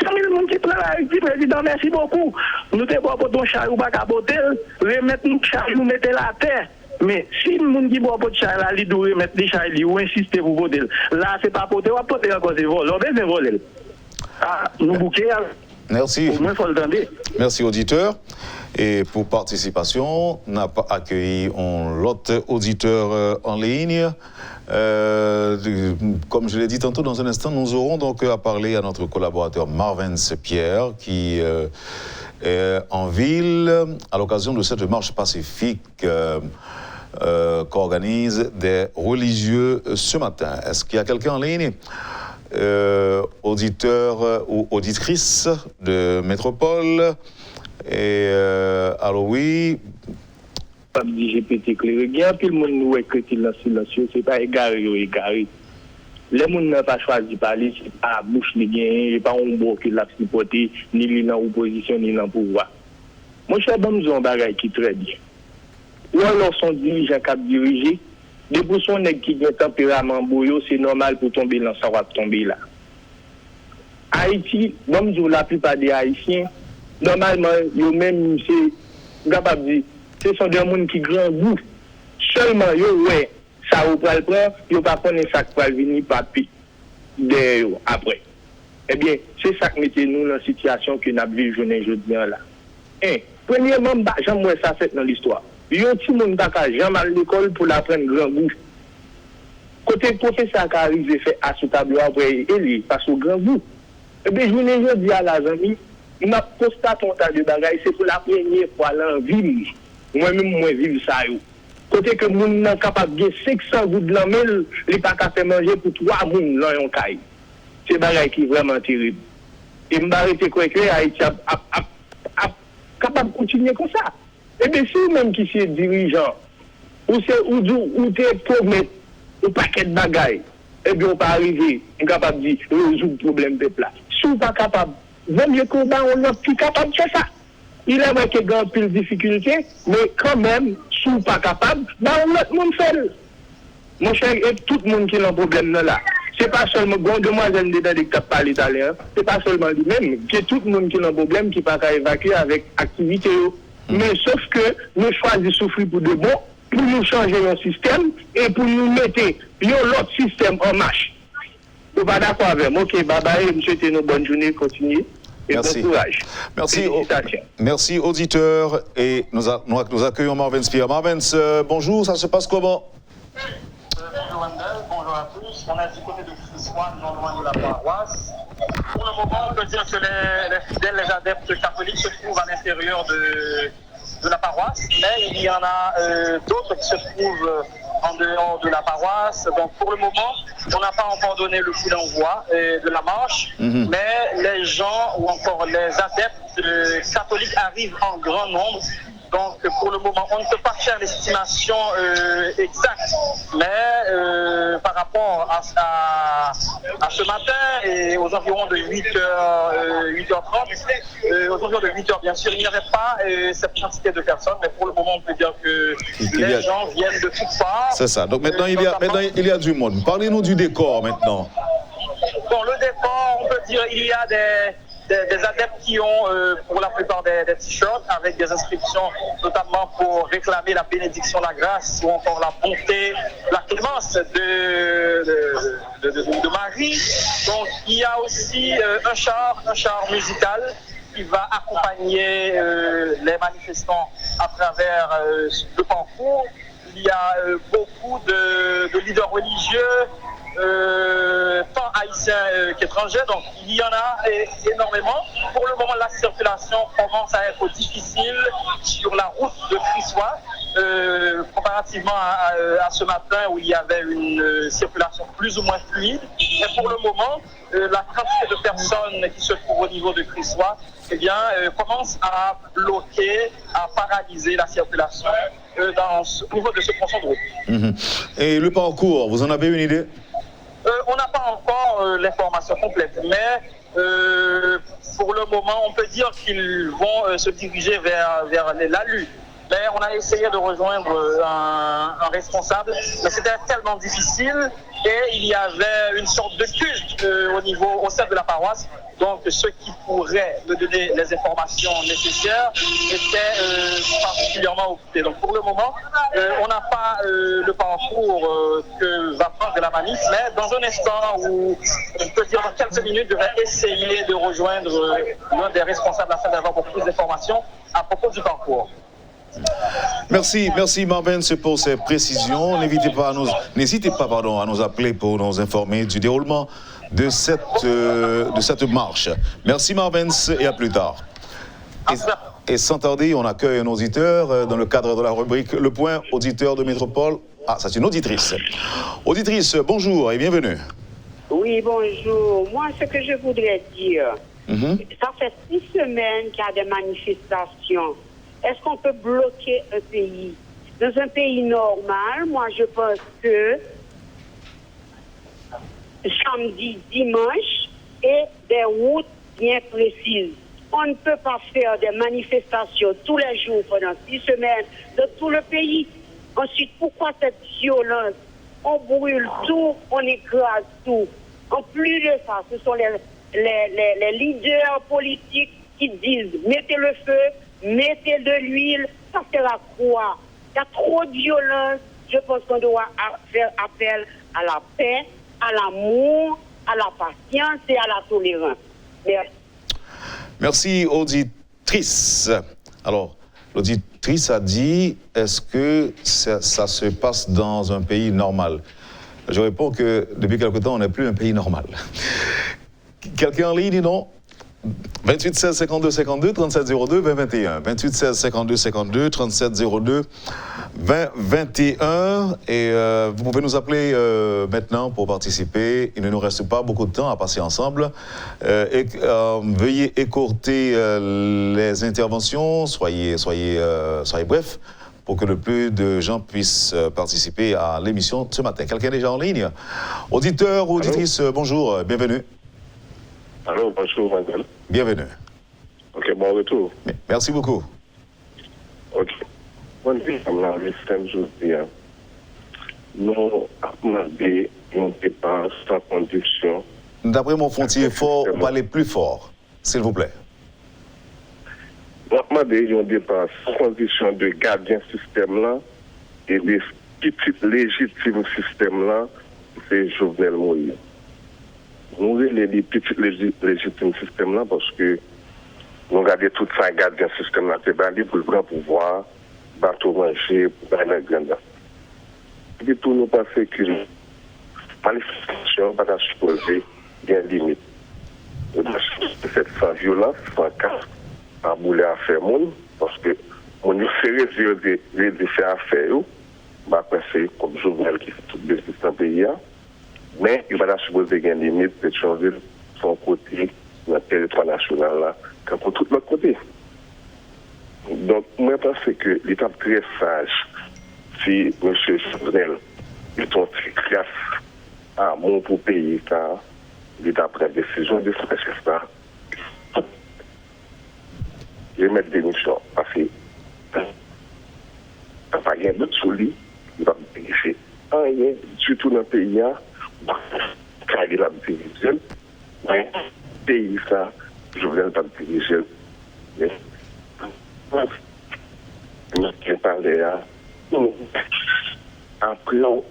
100 000 personnes qui prennent la dit président, merci beaucoup. Nous te bois pour ton chariot, pas capoter, remettre nous chariot, nous mettez la terre. Mais si le monde qui boit pour chariot, il doit remettre des chariots ou insister pour voter. Là, c'est pas pour te voter encore, c'est voler. On va voler. Ah, nous bouquons. Merci. Au moins, il faut le tendre. Merci, auditeur. Et pour participation, on n'a pas accueilli l'autre auditeur en ligne. Comme je l'ai dit tantôt, dans un instant, nous aurons donc à parler à notre collaborateur Marvin Pierre, qui est en ville à l'occasion de cette marche pacifique qu'organisent des religieux ce matin. Est-ce qu'il y a quelqu'un en ligne? Auditeur ou auditrice de Métropole? Et alors oui. Pas de GPT clair. Il y a plus de monde nous écrit dans silencieux, c'est pas égaré. Les gens n'ont pas choisi de parler, c'est pas bouche les gains, c'est pas un beau qui l'a supporté, ni lui dans l'opposition, ni dans le pouvoir. Moi, je suis un bagage qui est très bien. Ou alors son dirigeant qui a dirigé, des personnes qui ont un tempérament bouillot, c'est normal pour tomber dans ça, va tomber là. Haïti, la plupart des Haïtiens, normalement, eux-mêmes, c'est capable de dire, ce sont des gens qui grand goût. Seulement, ouais, ça vous prend le prendre, vous pas connaître ça qui va venir papi derrière après. Eh bien, c'est ça qui mettez nous dans la situation que nous vivons aujourd'hui là. Premièrement, j'aime ça fait dans l'histoire. Il y a un petit monde qui n'a jamais à l'école pour l'apprendre grand goût. Côté professeur qui arrive fait à ce tableau après, il passe au grand goût. Eh bien, je dis à la amie, je constate un tas de bagages, c'est pour la première fois là, vivre. Moi-même, moi, vivre ça. Côté que nous sommes capables de 500 gouttes de l'amel, il n'est pas capable de faire manger pour 3 personnes dans un caille. C'est un bagage qui est vraiment terrible. Et je vais arrêter que Haïti est capable de continuer comme ça. Et bien, si même qui est dirigeant, ou tu es promet un paquet de bagages, et bien, on peut arriver, on est capable de résoudre le problème de peuple. Si on n'est pas capable, même le combat, on n'est plus capable de faire ça. Il est vrai qu'il y a une pile de difficultés, mais quand même, si on n'est pas capable, on l'autre monde fait. Mon cher, et tout le monde qui a un problème là. Ce n'est pas seulement une demoiselle qui parle italien, ce n'est pas seulement lui-même, c'est tout le monde qui a un problème qui ne peut pas évacuer avec activité. Mais sauf que nous choisissons de souffrir pour de bon, pour nous changer notre système et pour nous mettre l'autre système en marche. Vous n'êtes pas d'accord avec moi? Ok, bye bye, je souhaite une bonne journée, continuez. Et merci. Bon courage. Merci, auditeur. Et nous accueillons Marvin Pierre. Marvin, bonjour, ça se passe comment? Bonjour à tous. On est du côté de Frissoine, non loin de la paroisse. Pour le moment, on peut dire que les fidèles, les adeptes catholiques se trouvent à l'intérieur de la paroisse, mais il y en a d'autres qui se trouvent en dehors de la paroisse. Donc pour le moment, on n'a pas encore donné le coup d'envoi de la marche, mais les gens ou encore les adeptes catholiques arrivent en grand nombre Donc, pour le moment, on ne peut pas faire l'estimation exacte, mais par rapport à ce matin et aux environs de 8h30, aux environs de 8h, bien sûr, il n'y avait pas cette quantité de personnes, mais pour le moment, on peut dire que les gens viennent de toutes parts. C'est ça. Donc maintenant, il y a du monde. Parlez-nous du décor maintenant. Bon, le décor, on peut dire, il y a des adeptes qui ont, pour la plupart, des t-shirts avec des inscriptions, notamment pour réclamer la bénédiction, la grâce ou encore la bonté, la clémence de Marie. Donc, il y a aussi un char musical qui va accompagner les manifestants à travers le parcours. Il y a beaucoup de leaders religieux, tant haïtiens qu'étrangers, donc il y en a énormément. Pour le moment, la circulation commence à être difficile sur la route de Crissois, comparativement à ce matin où il y avait une circulation plus ou moins fluide. Mais pour le moment, la quantité de personnes qui se trouvent au niveau de Crissois commence à bloquer, à paralyser la circulation au niveau de ce tronçon de route. Et le parcours, vous en avez une idée? On n'a pas encore l'information complète, mais pour le moment, on peut dire qu'ils vont se diriger vers l'ALU. Mais on a essayé de rejoindre un responsable, mais c'était tellement difficile et il y avait une sorte de culte au sein de la paroisse. Donc, ceux qui pourraient me donner les informations nécessaires étaient particulièrement occupés. Donc, pour le moment, on n'a pas le parcours que va prendre la manif, mais dans un instant où, je peux dire dans quelques minutes, je vais essayer de rejoindre l'un des responsables afin d'avoir beaucoup plus d'informations à propos du parcours. Merci Marvin pour ces précisions. N'hésitez pas à nous appeler pour nous informer du déroulement de cette marche. Merci Marvin et à plus tard. Et sans tarder, on accueille un auditeur dans le cadre de la rubrique Le Point, auditeur de Métropole. Ah, c'est une auditrice. Auditrice, bonjour et bienvenue. Oui, bonjour. Moi, ce que je voudrais dire, ça fait 6 semaines qu'il y a des manifestations. Est-ce qu'on peut bloquer un pays? Dans un pays normal, moi je pense que samedi, dimanche et des routes bien précises. On ne peut pas faire des manifestations tous les jours pendant 6 semaines dans tout le pays. Ensuite, pourquoi cette violence? On brûle tout, on écrase tout. En plus de ça, ce sont les leaders politiques qui disent mettez le feu, mettez de l'huile, ça c'est la croix. Il y a trop de violence. Je pense qu'on doit faire appel à la paix, à l'amour, à la patience et à la tolérance. Merci. Merci, auditrice. Alors, l'auditrice a dit, est-ce que ça se passe dans un pays normal? Je réponds que depuis quelque temps, on n'est plus un pays normal. Quelqu'un en ligne, non? 28 16 52 52 37 02 20 21 28 16 52 52 37 02 20 21 et vous pouvez nous appeler maintenant pour participer. Il ne nous reste pas beaucoup de temps à passer ensemble et veuillez écourter les interventions, soyez bref pour que le plus de gens puissent participer à l'émission ce matin. Quelqu'un est déjà en ligne? Auditeur ou auditrice, bonjour, bienvenue. Allô, bonjour, madame. Bienvenue. Ok, bon retour. Merci beaucoup. Ok. Bon, comme la système aujourd'hui, nous avons demandé une dépense sans condition. D'après mon frontier fort, on va aller plus fort, s'il vous plaît. Nous avons demandé une dépense sans condition de gardien système là et des petits légitimes système là, c'est Jovenel Moïse. Nous avons les petits légitimes systèmes là parce que nous regardons tout ça, garder un système là, c'est bandit pour le grand pouvoir, bateau manger, pour gagner la grande. Et tout nous pensons que la manifestation va supposer qu'il y a une limite. C'est sans violence, sans casse, à bouler à faire monde, parce que on est sérieux de faire affaire, bah, c'est comme Jovenel qui fait tout le business dans le pays. Mais il va supposer qu'il y a une limite de changer son côté dans le territoire national là, comme pour tout l'autre côté. Donc, moi, je pense que l'État très sage, si M. Jovenel est une grâce à mon pour pays, car l'État prend la décision de faire ça. Je vais mettre des missions parce que ça n'a rien d'autre sur lui, il va me diriger. Rien du tout dans le pays, car il va me diriger. Mais le pays, ça, je ne vais pas me diriger. Je parler à. Après, on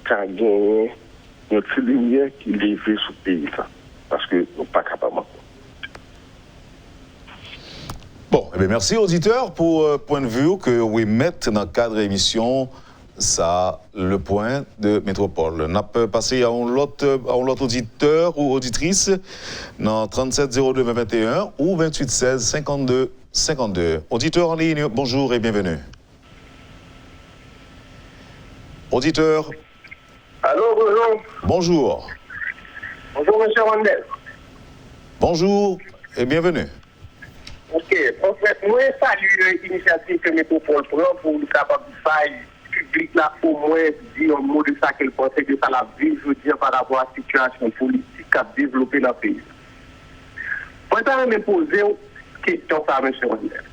a gagné une petite lumière qui lève sur le pays, ça. Parce que nous ne sommes pas capables. Bon, eh bien, merci auditeur pour point de vue que vous mettez dans le cadre de l'émission. Ça, le point de Métropole. On a passé à un autre auditeur ou auditrice dans 37 02 21 ou 28 16 52 52. Auditeur en ligne, bonjour et bienvenue. Auditeur. Allô, bonjour. Bonjour. Bonjour, monsieur Rondel. Bonjour et bienvenue. Ok, en fait, moi, je salue l'initiative que Métropole prend pour nous capable de faire public là, au moins dire un mot de ça qu'elle pensait que ça la vie, je veux dire, par rapport à la situation politique qu'a développé dans le pays. Moi, je vais me poser une question à M. Rondel.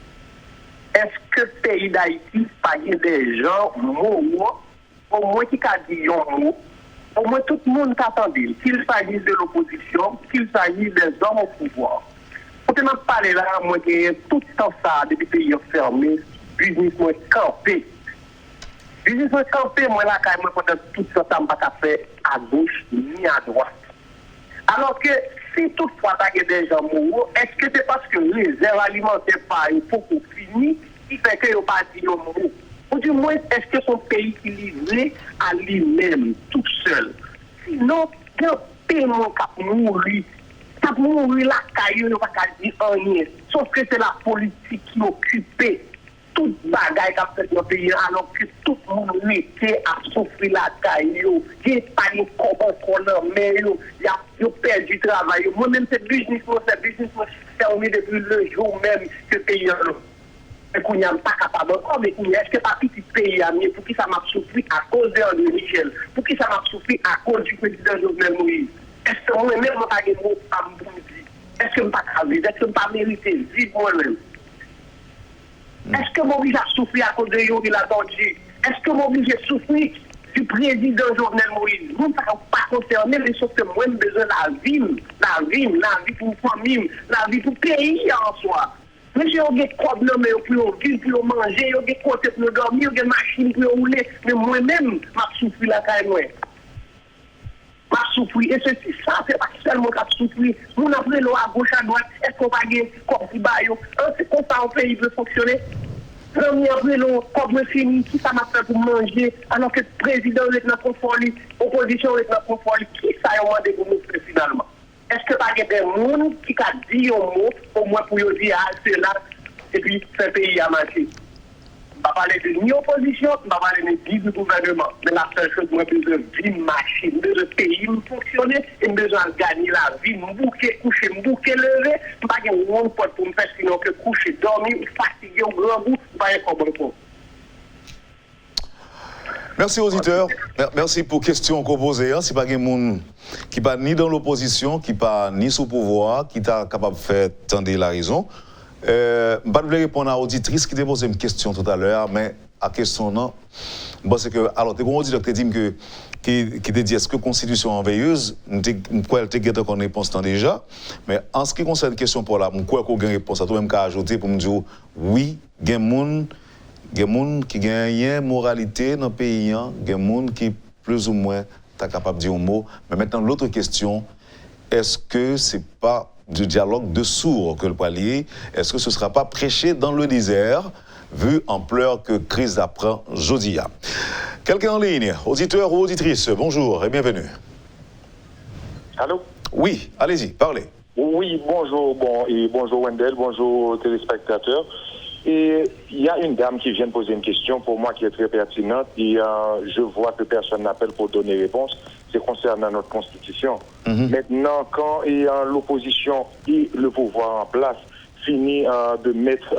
Est-ce que le pays d'Haïti pas des gens moraux, au moins qui a dit un mot, au moins tout le monde t'attendait, qu'il s'agisse de l'opposition, qu'il s'agisse des hommes au pouvoir. Pour que je parle là, moi, que tout le temps ça, depuis le pays fermé, business moi campé. Business moi campé, moi là, quand même, pendant tout ça, ça ne pas faire à gauche ni à droite. Alors que si toutefois il y a des gens moraux, est-ce que c'est parce que les réserves alimentaires par il faut qu'on finisse qui fait que n'y pas dit moraux? Ou du moins, est-ce que son pays qui livré à lui-même, tout seul? Sinon, il y a un paiement qui a mouru. Ça mouru la caillou, il n'y a pas dire rien. Sauf que c'est la politique qui occupait toute bagaille qu'a fait dans le pays, alors que tout le monde était à souffrir la caillou. Il n'y a pas de comment mais il a perdu du travail. Moi-même, c'est business, c'est fermé depuis le jour même que le pays a et qu'on n'est pas capable encore, mais est-ce que pas petit pays a mis pour qui ça m'a souffert à cause de André Michel, pour qui ça m'a souffert à cause du président Jovenel Moïse? Est-ce que moi-même, je n'ai pas de mots à me dire? Est-ce que je n'ai pas de vivre? Est-ce que je n'ai pas mérité vivre moi-même? Est-ce que Moïse a souffert à cause de Yori Latorji? Est-ce que Moïse a souffert du président Jovenel Moïse? Nous ne sommes pas concernés, mais sauf que moi, j'ai besoin de la vie pour la famille, la vie pour le pays en soi. Monsieur, il y a des problèmes pour pour manger, il y a des côtés pour dormir, il y a des machines pour rouler, mais moi-même, je souffre la caille. Je souffre, et ceci, ça, c'est pas seulement que je souffre. Nous avons l'eau à gauche, à droite, est-ce qu'on va gagner comme si c'est comme ça un pays peut fonctionner? Premier l'eau, comme fini, qui ça m'a fait pour manger, alors que le président est dans le confort, l'opposition est dans le confort, qui ça a demandé pour nous faire finalement? Est-ce que pas des gens qui a dit un mot, au moins pour dire, ah, c'est là, et puis ce pays a marché? Je ne vais pas parler de ni opposition, je ne vais pas parler ni du gouvernement. Mais la seule chose, moi, c'est de vie marcher, de pays fonctionner, et besoin de gagner la vie, me bouquer, coucher, me bouquer, lever, je ne pas gagner un pote pour me faire sinon que coucher, dormir, fatiguer au grand bout, je ne vais pas être comme Merci auditeur. Merci pour question qu'on posait. C'est pas quelqu'un qui pas ni dans l'opposition, qui pas ni sous pouvoir, qui est capable de faire tendre la raison. Je vais répondre à l'auditrice qui t'a posé une question tout à l'heure, mais à question non. Parce que alors t'es un auditeur qui dit que qui te dit est-ce que la constitution est veilleuse, quoi elle te guette qu'on réponse déjà, mais en ce qui concerne la question pour là, quoi qu'on gagne réponse à toi même qu'à ajouter pour me dire oui, il y a des gens qui gagnent moralité dans le pays, il y a des gens qui plus ou moins sont capables de dire un mot. Mais maintenant, l'autre question, est-ce que ce n'est pas du dialogue de sourds que le palier? Est-ce que ce ne sera pas prêché dans le désert, vu l'ampleur que crise apprend Jodia? Quelqu'un en ligne, auditeur ou auditrice, bonjour et bienvenue. Allô? Oui, allez-y, parlez. Oui, bonjour, bonjour Wendell, bonjour téléspectateurs. Et il y a une dame qui vient de poser une question pour moi qui est très pertinente et je vois que personne n'appelle pour donner réponse. C'est concernant notre constitution. Maintenant, quand il y a l'opposition et le pouvoir en place, fini de mettre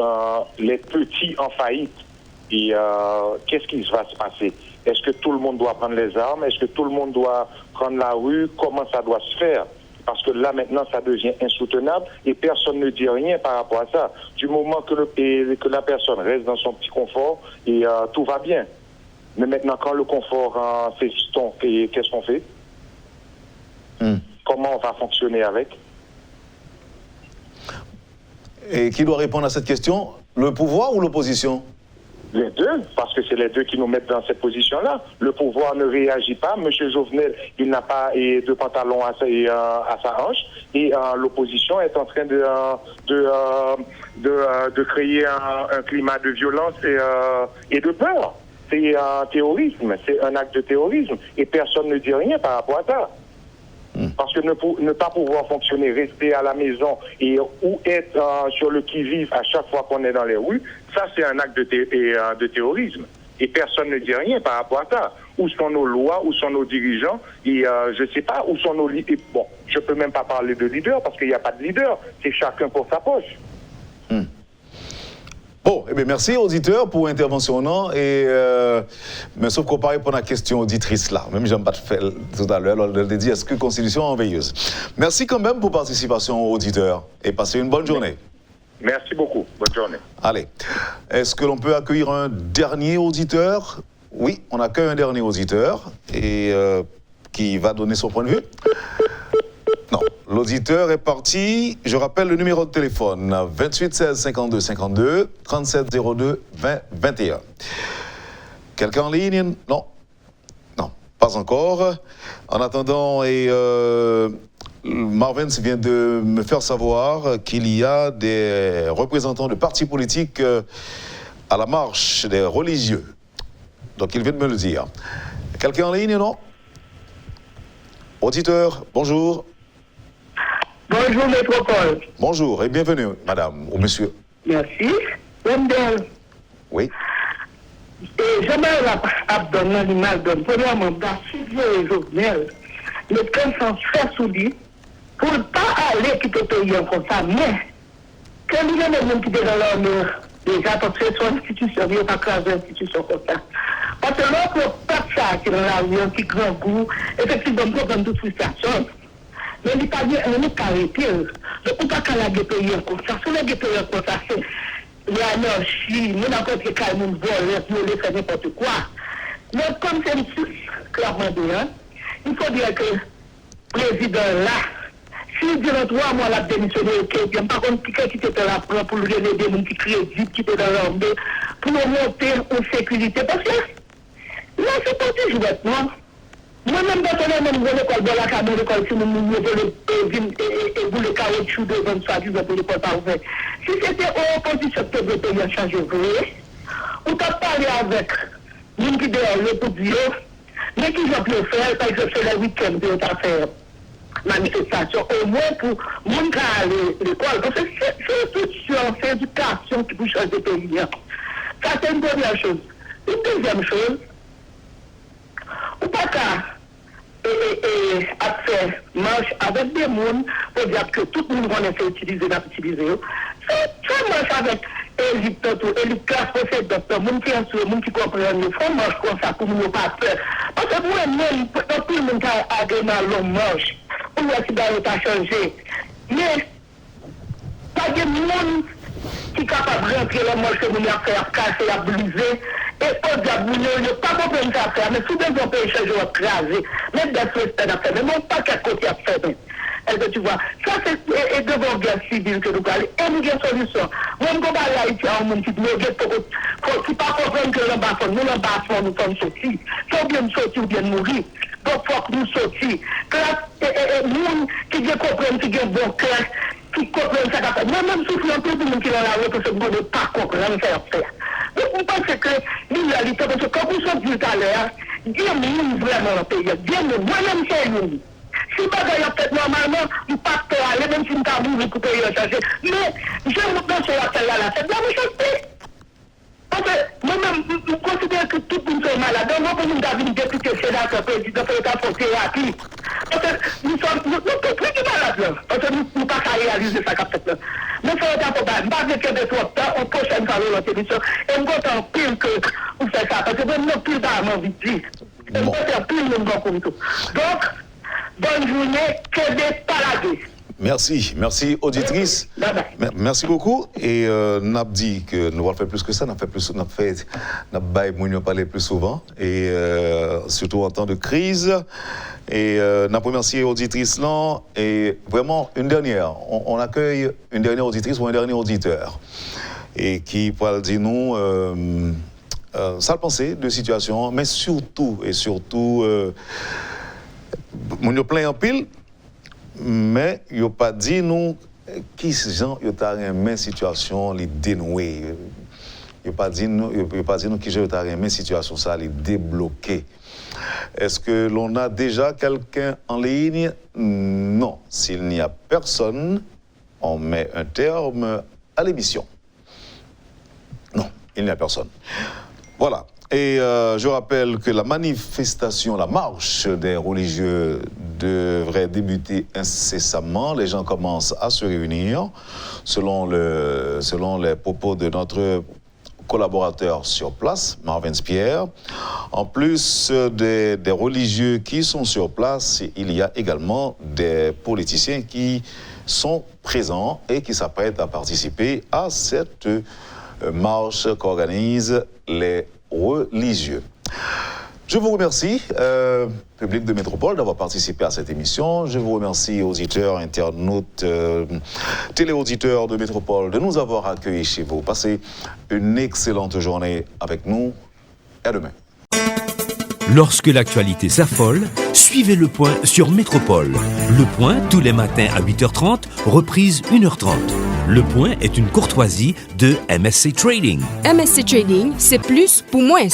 les petits en faillite. Et qu'est-ce qui va se passer? Est-ce que tout le monde doit prendre les armes? Est-ce que tout le monde doit prendre la rue? Comment ça doit se faire? Parce que là, maintenant, ça devient insoutenable et personne ne dit rien par rapport à ça. Du moment que la personne reste dans son petit confort, et tout va bien. Mais maintenant, quand le confort s'estompe, qu'est-ce qu'on fait? Comment on va fonctionner avec? Et qui doit répondre à cette question? Le pouvoir ou l'opposition? Les deux, parce que c'est les deux qui nous mettent dans cette position-là. Le pouvoir ne réagit pas. M. Jovenel, il n'a pas de pantalon à sa hanche. Et l'opposition est en train de créer un climat de violence et de peur. C'est un terrorisme, c'est un acte de terrorisme. Et personne ne dit rien par rapport à ça. Parce que ne pas pouvoir fonctionner, rester à la maison ou être sur le qui-vive à chaque fois qu'on est dans les rues, ça c'est un acte de terrorisme. Et personne ne dit rien par rapport à ça. Où sont nos lois, où sont nos dirigeants? Et je ne sais pas où sont nos leaders. Bon, je ne peux même pas parler de leader parce qu'il n'y a pas de leader. C'est chacun pour sa poche. Bon, eh bien, merci auditeur pour l'intervention, non? Mais sauf qu'on parle pour la question auditrice là. Même j'aime pas faire tout à l'heure, on a dit est-ce que Constitution est veilleuse? Merci quand même pour participation auditeur et passez une bonne journée. Merci beaucoup. Bonne journée. Allez. Est-ce que l'on peut accueillir un dernier auditeur? Oui, on accueille un dernier auditeur et qui va donner son point de vue. Non, l'auditeur est parti. Je rappelle le numéro de téléphone 28 16 52 52 37 02 20 21. Quelqu'un en ligne? Non. Non, pas encore. En attendant, Marvin vient de me faire savoir qu'il y a des représentants de partis politiques à la marche des religieux. Donc il vient de me le dire. Quelqu'un en ligne? Non. Auditeur, bonjour. Bonjour, Métropole. Bonjour et bienvenue, madame ou monsieur. Merci. Wendell. Oui. J'aimerais abdonner l'animal d'un premièrement d'assurer Jovenel, le conscience très solide, pour ne pas aller quitter le pays comme ça, mais quand il y a des gens qui sont dans leur mur, déjà, parce que c'est une institution, il n'y a pas que une institution comme ça. Parce que l'autre, pas ça, qui est dans la rue, qui grand goût, effectivement, on prend toute frustration. Mais il n'y a pas de caractère. Donc, on ne peut pas la pays comme ça. Si on a des pays comme ça, c'est l'anarchie, n'importe quel cas, on vole, on fait n'importe quoi. Mais comme c'est clairement bien, il faut dire que le président là, s'il dit dans 3 mois, la démissionné, il n'y a pas contre qui était là pour lui donner des gens qui crédit, qui étaient dans l'armée, pour monter en sécurité. Parce que là, c'est pas du jouet, non? Moi-même, quand on est dans l'école, dans la cabine de l'école, si nous nous et vous le caoutchouc devant ça, disons pour l'école pas ouvert. Si c'était en opposition que le pays a changé, ou t'as parlé avec nous qui dehors le pour dire, mais qui vont le faire, parce que c'est le week-end que tu as fait manifestation, au moins pour mon cas à l'école. Parce que c'est toute science, c'est éducation qui peut changer le pays. Ça, c'est une première chose. Une deuxième chose, ou pas qu'à faire marche avec des gens pour dire que tout le monde va utiliser, ça marche avec élite classe procès docteur, les gens qui sont les gens qui comprennent, il faut marche comme ça pour ne pas peur. Parce que moi-même, tout le monde a agréé à l'homme marche, pour voir si ça a changé. Mais, pas de monde qui est capable de rentrer la marche que vous avez fait, casser, à briser. Et au diable, il n'y a pas de problème à faire, mais si vous avez échangé ou écraser, même des choses à faire, mais non pas qu'à côté à faire. Est-ce que tu vois? Ça, c'est devant guerre civile que nous parlons. Et nous avons une solution. Moi, je ne peux pas aller à Haïti à un monde qui ne pas comprendre que l'embarquement, nous sommes sortis. Si on vient sortir ou bien mourir, donc il faut que nous sortions. Que nous qui comprennent, qui ont bon cœur, qui comprennent ça. Moi-même, je suis un peu de monde qui est dans la rue parce que je ne peux pas comprendre ce faire. Donc, on pense que l'réalité, parce que quand vous sortez tout à l'heure, Dieu nous vraiment le pays. Dieu nous, moi-même, c'est nous. Si pas d'ailleurs, peut-être normalement, nous ne pouvons pas aller, même si nous avons voulu couper et changer. Mais, je me pense sur la là, c'est de la méchanceté. Parce que moi-même, je considère que tout le monde est malade. Donc, nous avons une députée, sénateur, président, pour l'État pour thérapie. Parce que nous sommes plus que malades, là. Parce que nous ne pouvons pas réaliser ça, capitaine. Mais il faut être pour Je ne vais pas dire trop de temps, on prochaine fois dans l'émission. Et je suis content pile que vous faites ça, parce que je pile pas envie de dire. Et je suis pile de comme tout. Donc, bonne journée, que des paradis. Merci auditrice. Merci beaucoup. Et n'a dit que nous allons faire plus que ça, nous parler plus souvent et surtout en temps de crise. Et nous remercier auditrice là et vraiment une dernière. On accueille une dernière auditrice ou un dernier auditeur et qui pourra dire nous ça le penser de situation, mais surtout nous plein en pile. Mais il n'y a pas dit nous qui gens y a une situation les dénouer. Il n'y a pas dit nous qui gens y a une situation ça les débloquer. Est-ce que l'on a déjà quelqu'un en ligne? Non. S'il n'y a personne, on met un terme à l'émission. Non, il n'y a personne. Voilà. Et je rappelle que la manifestation, la marche des religieux devrait débuter incessamment. Les gens commencent à se réunir selon les propos de notre collaborateur sur place, Marvin Spierre. En plus des religieux qui sont sur place, il y a également des politiciens qui sont présents et qui s'apprêtent à participer à cette marche qu'organisent les religieux. Je vous remercie, public de Métropole, d'avoir participé à cette émission. Je vous remercie, auditeurs, internautes, téléauditeurs de Métropole, de nous avoir accueillis chez vous. Passez une excellente journée avec nous et à demain. Lorsque l'actualité s'affole, suivez Le Point sur Métropole. Le Point, tous les matins à 8h30, reprise 1h30. Le Point est une courtoisie de MSC Trading. MSC Trading, c'est plus pour moins.